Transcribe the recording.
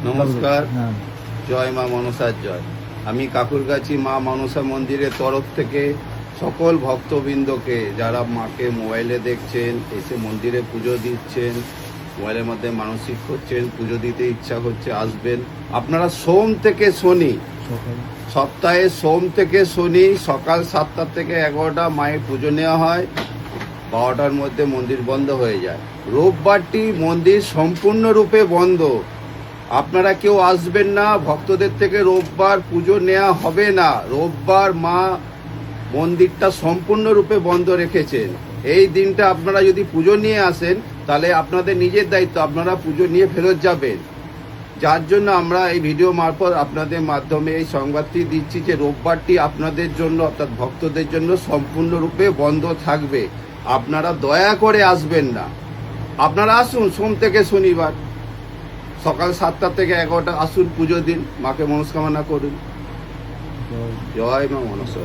নমস্কার, জয় মা মনসার জয়। আমি কাকুরগাছি মা মনসা মন্দিরের তরফ থেকে সকল ভক্তবৃন্দকে, যারা মাকে মোবাইলে দেখছেন, এসে মন্দিরে পুজো দিচ্ছেন, মোবাইলের মধ্যে মানসিক করছেন, পুজো দিতে ইচ্ছা হচ্ছে, আসবেন। আপনারা সোম থেকে শনি, সপ্তাহে সোম থেকে শনি সকাল 7টা থেকে 11টা মায়ের পুজো নেওয়া হয়। 12টার মধ্যে মন্দির বন্ধ হয়ে যায়। রোববারটি মন্দির সম্পূর্ণরূপে বন্ধ। আপনারা কেউ আসবেন না, ভক্তদের থেকে রোববার পুজো নেওয়া হবে না। রোববার মা মন্দিরটা সম্পূর্ণরূপে বন্ধ রেখেছেন। এই দিনটা আপনারা যদি পুজো নিয়ে আসেন, তাহলে আপনাদের নিজের দায়িত্ব, আপনারা পুজো নিয়ে ফেরত যাবেন। যার জন্য আমরা এই ভিডিও মারফত আপনাদের মাধ্যমে এই সংবাদটি দিচ্ছি যে রোববারটি আপনাদের জন্য, অর্থাৎ ভক্তদের জন্য সম্পূর্ণরূপে বন্ধ থাকবে। আপনারা দয়া করে আসবেন না। আপনারা আসুন সোম থেকে শনিবার সকাল 7টা থেকে 11টা আসুন, পুজো দিন, মাকে মনস্কামনা করুন। জয় মা মনসা।